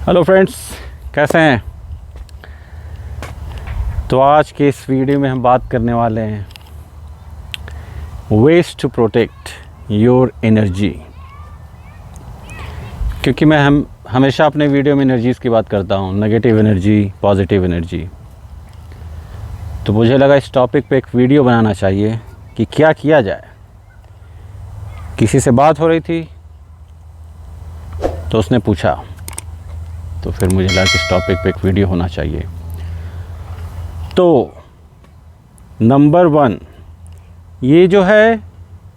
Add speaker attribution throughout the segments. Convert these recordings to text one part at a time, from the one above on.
Speaker 1: Hello friends, कैसे हैं। तो आज के इस वीडियो में हम बात करने वाले हैं ways to protect your energy. क्योंकि मैं हमेशा अपने वीडियो में एनर्जीज़ की बात करता हूँ, नेगेटिव एनर्जी, पॉजिटिव एनर्जी। तो मुझे लगा इस टॉपिक पे एक वीडियो बनाना चाहिए कि क्या किया जाए। किसी से बात हो रही थी तो उसने पूछा, तो फिर मुझे लगा कि इस टॉपिक पे एक वीडियो होना चाहिए। तो नंबर 1, ये जो है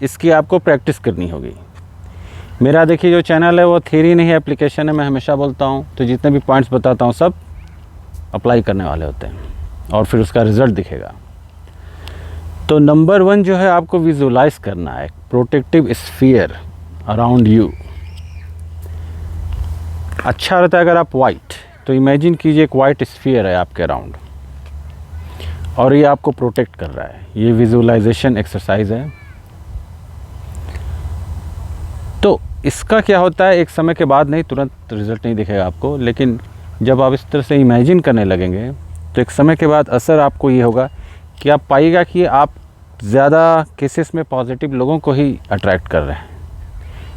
Speaker 1: इसकी आपको प्रैक्टिस करनी होगी। मेरा देखिए जो चैनल है वो थ्योरी नहीं है, एप्लीकेशन है। मैं हमेशा बोलता हूँ तो जितने भी पॉइंट्स बताता हूँ सब अप्लाई करने वाले होते हैं और फिर उसका रिज़ल्ट दिखेगा। तो नंबर 1 जो है आपको विजुलाइज करना है प्रोटेक्टिव स्फीयर अराउंड यू। अच्छा रहता है अगर आप वाइट, तो इमेजिन कीजिए एक वाइट स्फीयर है आपके अराउंड और ये आपको प्रोटेक्ट कर रहा है। ये विजुअलाइजेशन एक्सरसाइज है। तो इसका क्या होता है, एक समय के बाद नहीं, तुरंत रिज़ल्ट नहीं दिखेगा आपको, लेकिन जब आप इस तरह से इमेजिन करने लगेंगे तो एक समय के बाद असर आपको ये होगा कि आप पाइएगा कि आप ज़्यादा केसेस में पॉजिटिव लोगों को ही अट्रैक्ट कर रहे हैं।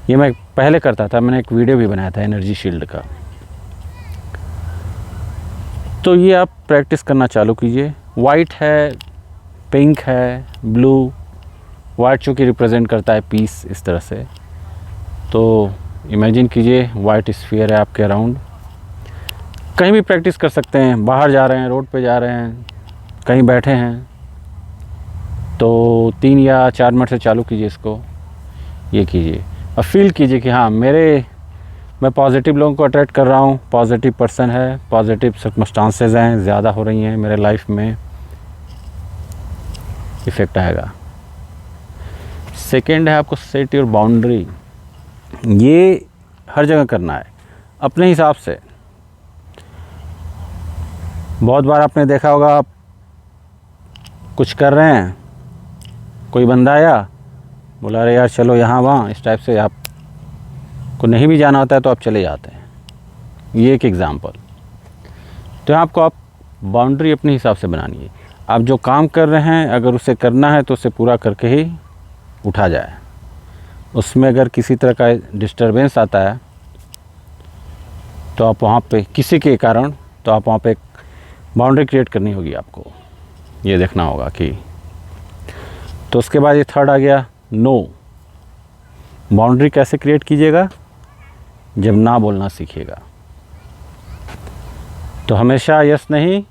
Speaker 1: ये मैं पहले करता था, मैंने एक वीडियो भी बनाया था एनर्जी शील्ड का। तो ये आप प्रैक्टिस करना चालू कीजिए। वाइट है, पिंक है, ब्लू। वाइट चूँकि रिप्रेजेंट करता है पीस, इस तरह से। तो इमेजिन कीजिए वाइट स्फीयर है आपके अराउंड। कहीं भी प्रैक्टिस कर सकते हैं, बाहर जा रहे हैं, रोड पे जा रहे हैं, कहीं बैठे हैं, तो 3 या 4 मिनट से चालू कीजिए इसको। ये कीजिए और फील कीजिए कि हाँ मैं पॉजिटिव लोगों को अट्रैक्ट कर रहा हूँ, पॉजिटिव पर्सन है, पॉजिटिव सर्कमस्टांसेस हैं, ज़्यादा हो रही हैं मेरे लाइफ में, इफ़ेक्ट आएगा। सेकंड है आपको सेट योर बाउंड्री। ये हर जगह करना है अपने हिसाब से। बहुत बार आपने देखा होगा, आप कुछ कर रहे हैं, कोई बंदा आया, बोला अरे यार चलो यहाँ वहाँ, इस टाइप से आपको नहीं भी जाना होता है तो आप चले जाते हैं। ये एक एग्ज़ाम्पल। तो आपको आप बाउंड्री अपने हिसाब से बनानी है। आप जो काम कर रहे हैं अगर उसे करना है तो उसे पूरा करके ही उठा जाए। उसमें अगर किसी तरह का डिस्टरबेंस आता है तो आप वहाँ पे किसी के कारण, तो आप वहाँ पे एक बाउंड्री क्रिएट करनी होगी आपको। ये देखना होगा कि, तो उसके बाद ये थर्ड आ गया नो। बाउंड्री कैसे क्रिएट कीजिएगा, जब ना बोलना सीखिएगा। तो हमेशा यस नहीं,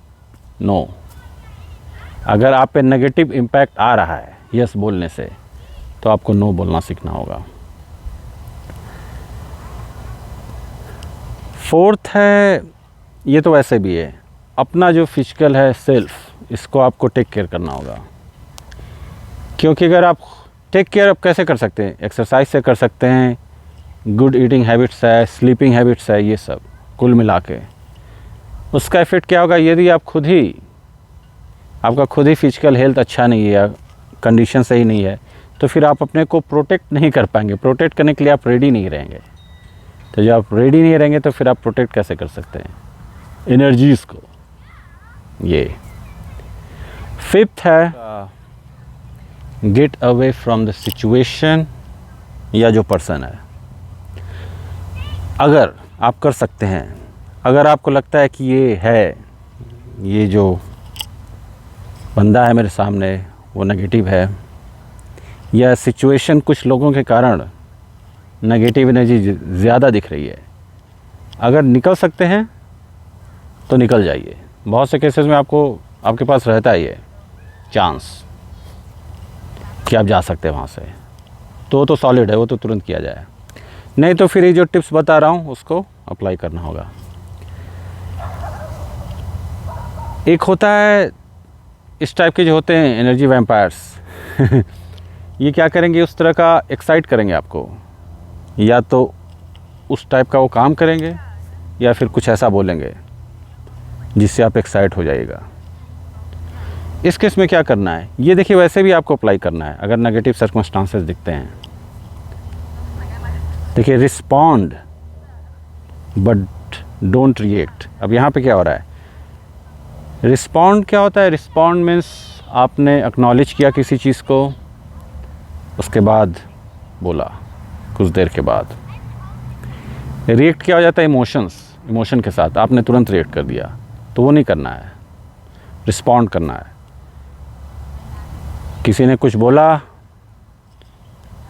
Speaker 1: नो। अगर आप पे नेगेटिव इम्पैक्ट आ रहा है यस बोलने से, तो आपको नो बोलना सीखना होगा। फोर्थ है, ये तो वैसे भी है, अपना जो फिजिकल है सेल्फ, इसको आपको टेक केयर करना होगा। क्योंकि अगर आप टेक केयर आप कैसे कर सकते हैं, एक्सरसाइज से कर सकते हैं, गुड ईटिंग हैबिट्स है, स्लीपिंग हैबिट्स है, ये सब कुल मिला के उसका इफ़ेक्ट क्या होगा। यदि आप आपका खुद ही फिजिकल हेल्थ अच्छा नहीं है, कंडीशन सही नहीं है, तो फिर आप अपने को प्रोटेक्ट नहीं कर पाएंगे। प्रोटेक्ट करने के लिए आप रेडी नहीं रहेंगे। तो जब आप रेडी नहीं रहेंगे तो फिर आप प्रोटेक्ट कैसे कर सकते हैं एनर्जीज़ को। ये फिफ्थ है get away from the situation या जो पर्सन है। अगर आप कर सकते हैं, अगर आपको लगता है कि ये जो बंदा है मेरे सामने वो नेगेटिव है, या सिचुएशन कुछ लोगों के कारण नेगेटिव एनर्जी ज़्यादा दिख रही है, अगर निकल सकते हैं तो निकल जाइए। बहुत से केसेस में आपके पास रहता है ये चांस कि आप जा सकते हैं वहाँ से, तो सॉलिड है, वो तो तुरंत किया जाए। नहीं तो फिर ये जो टिप्स बता रहा हूँ उसको अप्लाई करना होगा। एक होता है इस टाइप के जो होते हैं एनर्जी वैम्पायर्स ये क्या करेंगे, उस तरह का एक्साइट करेंगे आपको, या तो उस टाइप का वो काम करेंगे या फिर कुछ ऐसा बोलेंगे जिससे आप एक्साइट हो जाइएगा। इस केस में क्या करना है, ये देखिए वैसे भी आपको अप्लाई करना है। अगर नेगेटिव सर्कमस्टांसेस दिखते हैं, देखिए रिस्पॉन्ड बट डोंट रिएक्ट। अब यहाँ पे क्या हो रहा है, रिस्पॉन्ड क्या होता है, रिस्पॉन्ड मीन्स आपने एक्नॉलेज किया किसी चीज़ को, उसके बाद बोला कुछ देर के बाद। रिएक्ट क्या हो जाता है, इमोशन के साथ आपने तुरंत रिएक्ट कर दिया, तो वो नहीं करना है, रिस्पॉन्ड करना है। किसी ने कुछ बोला,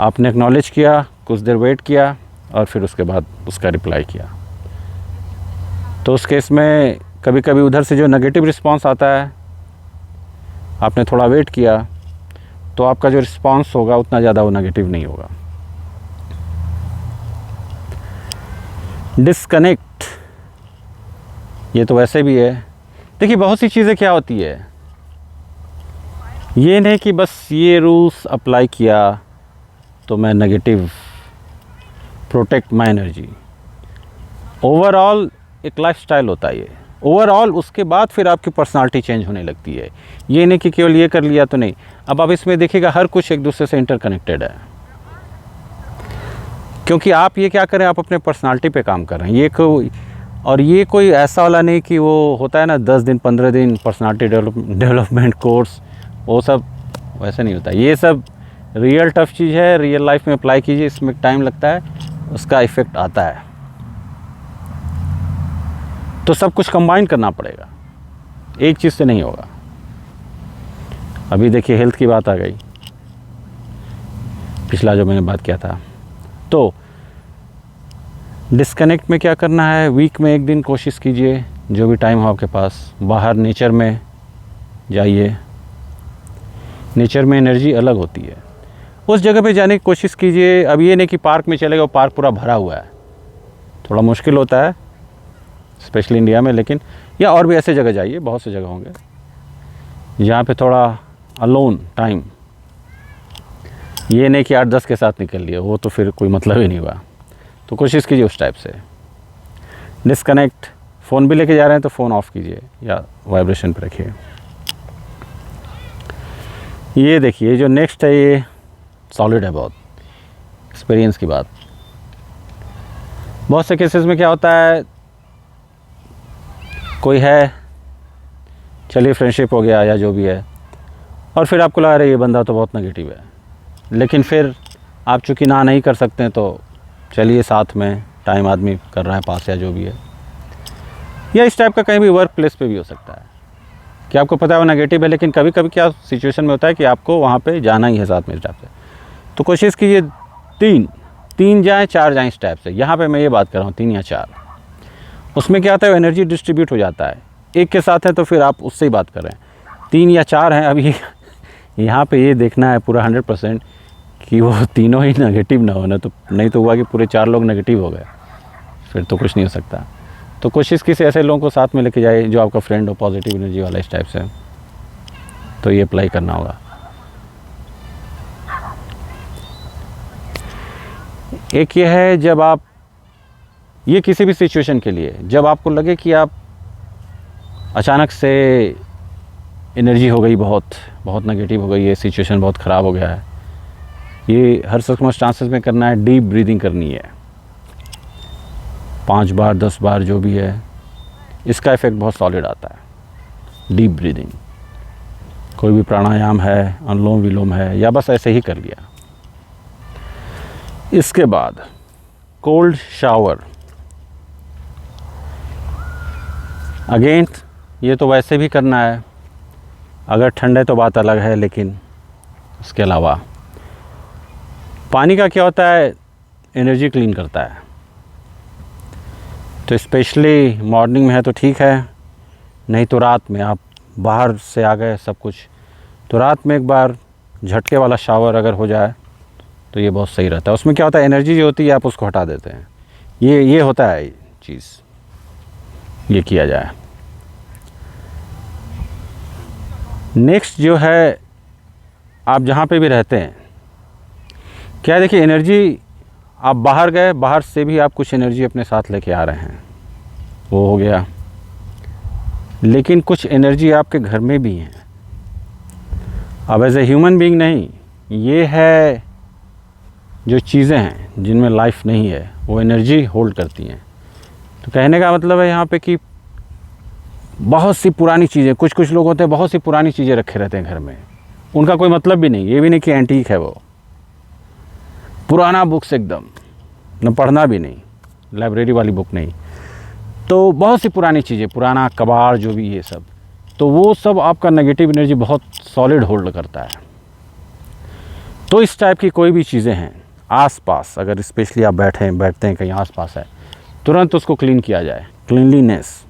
Speaker 1: आपने एक्नॉलेज किया, कुछ देर वेट किया और फिर उसके बाद उसका रिप्लाई किया। तो उस केस में कभी कभी उधर से जो नेगेटिव रिस्पांस आता है, आपने थोड़ा वेट किया तो आपका जो रिस्पांस होगा उतना ज़्यादा वो नेगेटिव नहीं होगा। डिस्कनेक्ट, ये तो वैसे भी है। देखिए बहुत सी चीज़ें क्या होती है, ये नहीं कि बस ये रूल्स अप्लाई किया तो मैं negative, protect my energy. Overall एक लाइफस्टाइल होता है ये, ओवरऑल उसके बाद फिर आपकी पर्सनालिटी चेंज होने लगती है। ये नहीं कि केवल ये कर लिया तो नहीं। अब आप इसमें देखिएगा हर कुछ एक दूसरे से इंटरकनेक्टेड है, क्योंकि आप ये क्या करें, आप अपने पर्सनालिटी पे काम कर रहे हैं। ये कोई ऐसा वाला नहीं कि वो होता है ना 10 दिन 15 दिन पर्सनालिटी डेवलपमेंट कोर्स, वो सब वैसे नहीं होता। ये सब रियल टफ चीज़ है, रियल लाइफ में अप्लाई कीजिए, इसमें टाइम लगता है, उसका इफ़ेक्ट आता है। तो सब कुछ कंबाइन करना पड़ेगा, एक चीज़ से नहीं होगा। अभी देखिए हेल्थ की बात आ गई, पिछला जो मैंने बात किया था। तो डिस्कनेक्ट में क्या करना है, वीक में एक दिन कोशिश कीजिए, जो भी टाइम हो आपके पास, बाहर नेचर में जाइए। नेचर में एनर्जी अलग होती है, उस जगह पे जाने की कोशिश कीजिए। अब ये नहीं कि पार्क में चले गए, पार्क पूरा भरा हुआ है, थोड़ा मुश्किल होता है स्पेशली इंडिया में, लेकिन या और भी ऐसे जगह जाइए, बहुत से जगह होंगे जहाँ पे थोड़ा अलोन टाइम। ये नहीं कि 8-10 के साथ निकल लिए, वो तो फिर कोई मतलब ही नहीं हुआ। तो कोशिश कीजिए उस टाइप से डिस्कनेक्ट। फ़ोन भी लेके जा रहे हैं तो फ़ोन ऑफ़ कीजिए या वाइब्रेशन पे रखिए। ये देखिए जो नेक्स्ट है ये सॉलिड है, बहुत एक्सपीरियंस की बात। बहुत से केसेस में क्या होता है, कोई है, चलिए फ्रेंडशिप हो गया या जो भी है, और फिर आपको लगा रहा है ये बंदा तो बहुत नेगेटिव है, लेकिन फिर आप चूँकि ना नहीं कर सकते हैं तो चलिए साथ में टाइम आदमी कर रहा है पास या जो भी है। या इस टाइप का कहीं भी वर्क प्लेस पे भी हो सकता है कि आपको पता है वो नेगेटिव है, लेकिन कभी कभी क्या सिचुएशन में होता है कि आपको वहाँ पे जाना ही है साथ में इस टाइप से। तो कोशिश कीजिए 3 जाएँ 4 जाएँ इस टाइप से। यहाँ पे मैं ये बात कर रहा हूँ 3 या 4। उसमें क्या होता है, एनर्जी डिस्ट्रीब्यूट हो जाता है। एक के साथ है तो फिर आप उससे ही बात कर रहे हैं। 3 या 4 हैं, अब ये यहाँ पे ये देखना है पूरा 100% कि वो तीनों ही नेगेटिव ना होना, तो नहीं तो हुआ कि पूरे 4 लोग नेगेटिव हो गए, फिर तो कुछ नहीं हो सकता। तो कोशिश किसी ऐसे लोगों को साथ में लेके जाए जो आपका फ्रेंड हो, पॉजिटिव एनर्जी वाला इस टाइप से, तो ये अप्लाई करना होगा। एक ये है जब आप, ये किसी भी सिचुएशन के लिए, जब आपको लगे कि आप अचानक से एनर्जी हो गई, बहुत नेगेटिव हो गई, ये सिचुएशन बहुत ख़राब हो गया है, ये हर सर्कमस्टांसेस में करना है। डीप ब्रीदिंग करनी है 5 बार 10 बार जो भी है, इसका इफ़ेक्ट बहुत सॉलिड आता है। डीप ब्रीदिंग, कोई भी प्राणायाम है, अनुलोम विलोम है, या बस ऐसे ही कर लिया। इसके बाद कोल्ड शावर, अगेन ये तो वैसे भी करना है, अगर ठंड है तो बात अलग है, लेकिन उसके अलावा पानी का क्या होता है, एनर्जी क्लीन करता है। तो स्पेशली मॉर्निंग में है तो ठीक है, नहीं तो रात में आप बाहर से आ गए सब कुछ, तो रात में एक बार झटके वाला शावर अगर हो जाए तो ये बहुत सही रहता है। उसमें क्या होता है, एनर्जी जो होती है आप उसको हटा देते हैं। ये होता है चीज़, ये किया जाए। नेक्स्ट जो है, आप जहाँ पे भी रहते हैं, क्या देखिए एनर्जी, आप बाहर गए, बाहर से भी आप कुछ एनर्जी अपने साथ लेके आ रहे हैं, वो हो गया, लेकिन कुछ एनर्जी आपके घर में भी है। अब एज ए ह्यूमन बीइंग नहीं, ये है जो चीज़ें हैं जिनमें लाइफ नहीं है, वो एनर्जी होल्ड करती हैं। तो कहने का मतलब है यहाँ पे कि बहुत सी पुरानी चीज़ें, कुछ कुछ लोग होते हैं बहुत सी पुरानी चीज़ें रखे रहते हैं घर में, उनका कोई मतलब भी नहीं, ये भी नहीं कि एंटीक है वो, पुराना बुक्स एकदम, न पढ़ना भी नहीं, लाइब्रेरी वाली बुक नहीं, तो बहुत सी पुरानी चीज़ें, पुराना कबाड़ जो भी ये सब, तो वो सब आपका नेगेटिव एनर्जी बहुत सॉलिड होल्ड करता है। तो इस टाइप की कोई भी चीज़ें हैं आसपास, अगर स्पेशली आप बैठते हैं कहीं आसपास है, तुरंत उसको क्लीन किया जाए। क्लीनलीनेस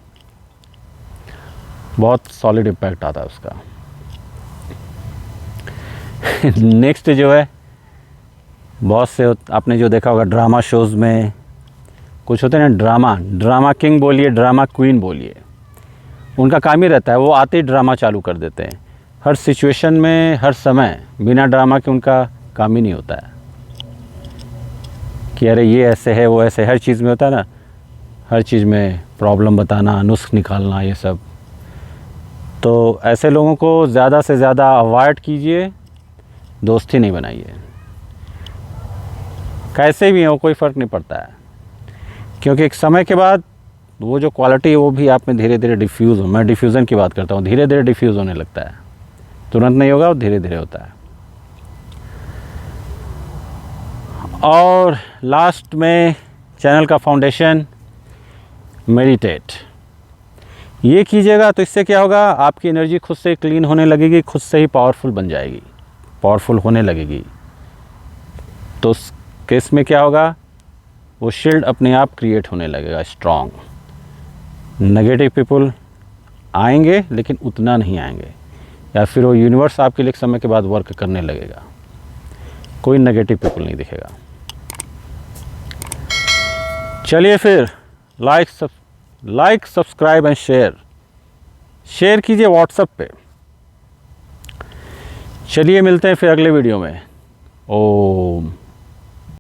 Speaker 1: बहुत सॉलिड इम्पैक्ट आता है उसका। नेक्स्ट जो है, बहुत से आपने जो देखा होगा ड्रामा शोज़ में कुछ होते हैं ना, ड्रामा किंग बोलिए, ड्रामा क्वीन बोलिए, उनका काम ही रहता है वो आते ही ड्रामा चालू कर देते हैं हर सिचुएशन में, हर समय, बिना ड्रामा के उनका काम ही नहीं होता है कि अरे ये ऐसे है वो ऐसे, हर चीज़ में होता है ना, हर चीज़ में प्रॉब्लम बताना, नुस्ख निकालना, ये सब। तो ऐसे लोगों को ज़्यादा से ज़्यादा अवॉइड कीजिए, दोस्ती नहीं बनाइए, कैसे भी हो कोई फ़र्क नहीं पड़ता है, क्योंकि एक समय के बाद वो जो क्वालिटी है वो भी आप में धीरे धीरे डिफ्यूज़ हो, मैं डिफ्यूज़न की बात करता हूँ, धीरे धीरे डिफ्यूज़ होने लगता है, तुरंत नहीं होगा, वो धीरे धीरे होता है। और लास्ट में चैनल का फाउंडेशन, मेडिटेट, ये कीजिएगा तो इससे क्या होगा, आपकी एनर्जी खुद से क्लीन होने लगेगी, खुद से ही पावरफुल बन जाएगी, पावरफुल होने लगेगी। तो उस केस में क्या होगा, वो शील्ड अपने आप क्रिएट होने लगेगा स्ट्रॉन्ग। नेगेटिव पीपल आएंगे लेकिन उतना नहीं आएंगे, या फिर वो यूनिवर्स आपके लिए एक समय के बाद वर्क करने लगेगा, कोई नेगेटिव पीपल नहीं दिखेगा। चलिए फिर लाइक सब्सक्राइब एंड शेयर कीजिए व्हाट्सएप पे। चलिए मिलते हैं फिर अगले वीडियो में। ओम।